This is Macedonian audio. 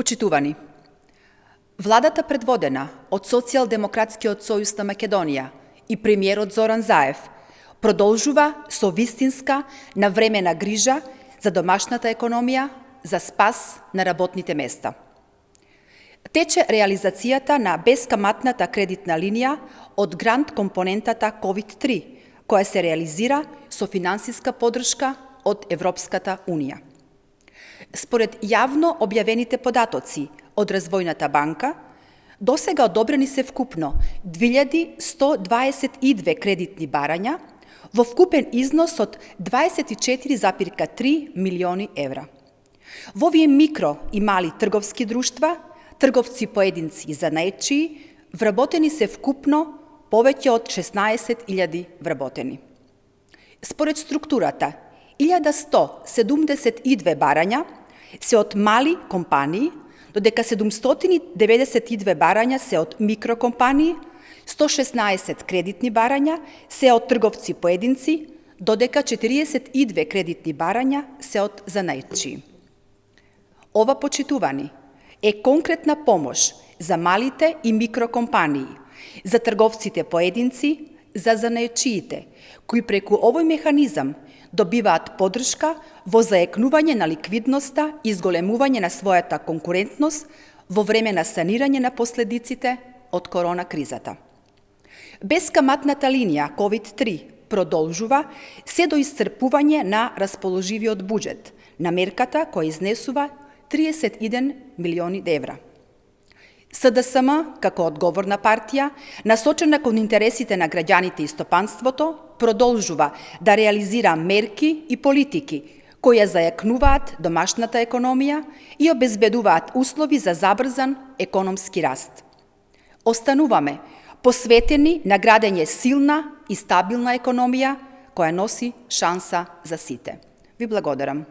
Почитувани, владата предводена од Социјалдемократскиот сојуз на Македонија и премиерот Зоран Заев продолжува со вистинска навремена грижа за домашната економија, за спас на работните места. Тече реализацијата на бескаматната кредитна линија од грант компонентата COVID-3, која се реализира со финансиска подршка од Европската Унија. Според јавно објавените податоци од Развојната банка, досега одобрени се вкупно 2122 кредитни барања во вкупен износ од 24,3 милиони евра. Во овие микро и мали трговски друштва, трговци поединци и занаетчии, вработени се вкупно повеќе од 16.000 вработени. Според структурата, 1172 барања се од мали компании, додека 792 барања се од микрокомпании, 116 кредитни барања се од трговци поединци, додека 42 кредитни барања се од занаетчии. Ова, почитувани, е конкретна помош за малите и микрокомпании, за трговците поединци, за занаетчиите, кои преку овој механизам добиваат подршка во заекнување на ликвидноста и зголемување на својата конкурентност во време на санирање на последиците од корона кризата. Бескаматната линија COVID-3 продолжува се до исцрпување на расположивиот буџет на мерката која изнесува 31 милиони евра. СДСМ, како одговорна партија, насочена кон интересите на граѓаните и стопанството, продолжува да реализира мерки и политики кои ја зајакнуваат домашната економија и обезбедуваат услови за забрзан економски раст. Остануваме посветени на градење силна и стабилна економија која носи шанса за сите. Ви благодарам.